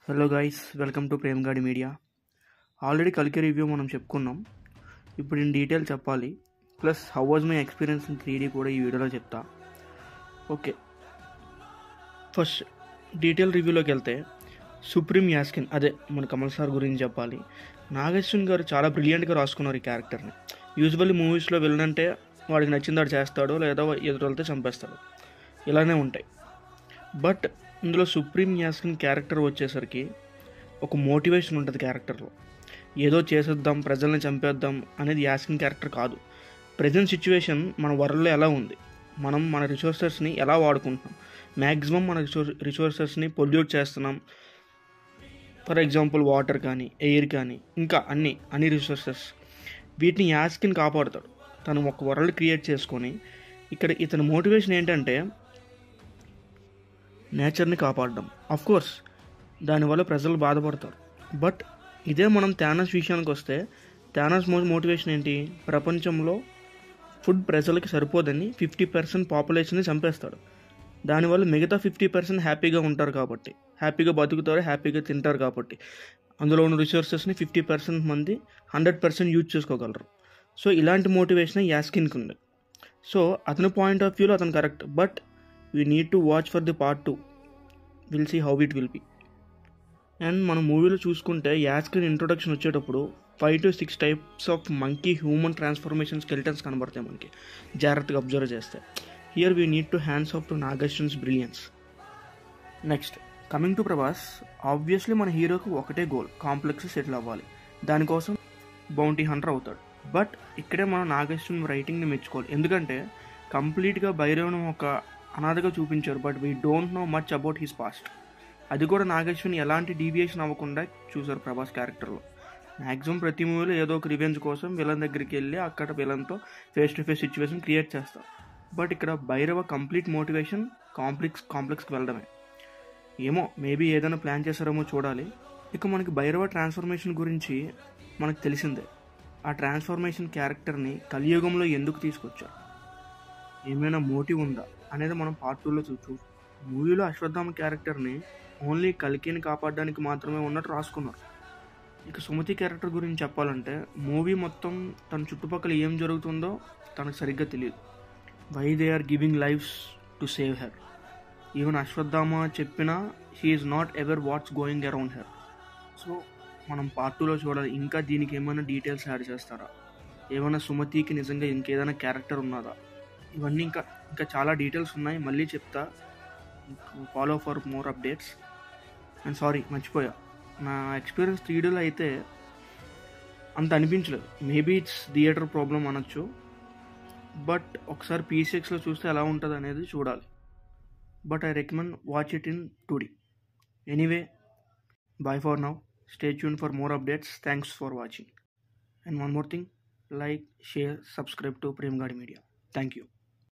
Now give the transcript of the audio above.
Hello guys, welcome to Premgadi media. Already కలికి review మనం చెప్పుకున్నాం. ఇప్పుడు ఇన్ డీటెయిల్ చెప్పాలి, plus how was my experience in 3D కూడా ఈ వీడియోలో చెప్తా. ఓకే, ఫస్ట్ డీటెయిల్ రివ్యూలోకి వెళ్తే సుప్రీం యాస్కిన్, అదే మన కమల్ సార్ గురించి చెప్పాలి. నాగేశ్వన్ గారు చాలా బ్రిలియంట్గా రాసుకున్నారు ఈ క్యారెక్టర్ని. యూజువల్లీ మూవీస్లో విలన్ అంటే వాడికి నచ్చింది వాడు చేస్తాడు, లేదా ఎదురులతో చంపేస్తాడు, ఇలానే ఉంటాయి. బట్ ఇందులో సుప్రీం యాస్కిన్ క్యారెక్టర్ వచ్చేసరికి ఒక మోటివేషన్ ఉంటుంది క్యారెక్టర్లో. ఏదో చేసేద్దాం, ప్రజల్ని చంపేద్దాం అనేది యాస్కిన్ క్యారెక్టర్ కాదు. ప్రజెంట్ సిచ్యువేషన్ మన వరల్డ్లో ఎలా ఉంది, మనం మన రిసోర్సెస్ని ఎలా వాడుకుంటున్నాం, మ్యాక్సిమం మన రిసోర్సెస్ని పొల్యూట్ చేస్తున్నాం. ఫర్ ఎగ్జాంపుల్ వాటర్ కానీ, ఎయిర్ కానీ, ఇంకా అన్ని రిసోర్సెస్, వీటిని యాస్కిన్ కాపాడుతాడు. తను ఒక వరల్డ్ క్రియేట్ చేసుకొని, ఇక్కడ ఇతని మోటివేషన్ ఏంటంటే నేచర్ని కాపాడడం. కోర్స్ దానివల్ల ప్రజలు బాధపడతారు. బట్ ఇదే మనం థానస్ విషయానికి వస్తే, థానస్ మోటివేషన్ ఏంటి? ప్రపంచంలో ఫుడ్ ప్రజలకి సరిపోదని 50% పాపులేషన్ని చంపేస్తాడు. దానివల్ల మిగతా 50% హ్యాపీగా ఉంటారు కాబట్టి, హ్యాపీగా బతుకుతారు, హ్యాపీగా తింటారు కాబట్టి, అందులో ఉన్న రిసోర్సెస్ని 50% మంది 100% యూజ్ చేసుకోగలరు. సో ఇలాంటి మోటివేషన్ యాస్కిన్కి ఉంది. సో అతని పాయింట్ ఆఫ్ వ్యూలో అతను correct. But we need to watch for the part 2. We'll see how it will be. And మన మూవీలో చూసుకుంటే యాస్కిన్ ఇంట్రొడక్షన్ వచ్చేటప్పుడు 5 to 6 types of monkey human transformation skeletons కనబడతాయి మనకి, జాగ్రత్తగా అబ్జర్వ్ చేస్తే. Here we need to hands off to నాగేశ్వన్స్ brilliance. Next coming to Prabhas. Obviously మన హీరోకి ఒకటే గోల్, కాంప్లెక్స్ సెటిల్ అవ్వాలి. దానికోసం బౌంటీ హంటర్ అవుతాడు. బట్ ఇక్కడే మనం నాగేశ్వన్ రైటింగ్ని మెచ్చుకోవాలి. ఎందుకంటే కంప్లీట్గా భైరవ్ను ఒక అనాథగా చూపించారు. But we don't know much about his past. అది కూడా నాగేశ్వన్ ఎలాంటి డీవియేషన్ అవ్వకుండా చూసారు ప్రభాస్ క్యారెక్టర్లో. మ్యాక్సిమం ప్రతి మూవీలో ఏదో ఒక రివెంజ్ కోసం విలన్ దగ్గరికి వెళ్ళి అక్కడ విలన్తో face to face situation create చేస్తారు. బట్ ఇక్కడ భైరవ కంప్లీట్ మోటివేషన్ కాంప్లెక్స్కి వెళ్ళడమే. ఏమో, మేబీ ఏదైనా ప్లాన్ చేస్తారేమో చూడాలి. ఇక మనకి భైరవ ట్రాన్స్ఫర్మేషన్ గురించి మనకు తెలిసిందే. ఆ ట్రాన్స్ఫర్మేషన్ క్యారెక్టర్ని కలియుగంలో ఎందుకు తీసుకొచ్చారు, ఏమైనా మోటివ్ ఉందా అనేది మనం పార్ట్ 2లో చూచు. మూవీలో అశ్వత్థామ క్యారెక్టర్ని ఓన్లీ కల్కిని కాపాడడానికి మాత్రమే ఉన్నట్టు రాసుకున్నారు. ఇక సుమతి క్యారెక్టర్ గురించి చెప్పాలంటే, మూవీ మొత్తం తన చుట్టుపక్కల ఏం జరుగుతుందో తనకు సరిగ్గా తెలియదు. Why they are giving lives to save her. Even Ashwatthama చెప్పినా she is not ever what's going around her. So మనం పార్ట్ 2లో చూడాలి, ఇంకా దీనికి ఏమైనా డీటెయిల్స్ యాడ్ చేస్తారా, ఏమైనా సుమతికి నిజంగా ఇంకేదైనా క్యారెక్టర్ ఉన్నదా, ఇవన్నీ ఇంకా చాలా డీటెయిల్స్ ఉన్నాయి. మళ్ళీ చెప్తా, follow for more updates. And sorry, మర్చిపోయా, నా ఎక్స్పీరియన్స్ 3Dలో అయితే అంత అనిపించలేదు. మేబీ ఇట్స్ థియేటర్ ప్రాబ్లం అనొచ్చు. బట్ ఒకసారి PCXలో చూస్తే ఎలా ఉంటుంది అనేది చూడాలి. But I recommend watch it in 2D. Anyway, bye for now. Stay tune for more updates. Thanks for watching. And one more thing, like, share, subscribe to Premgadi media. Thank you.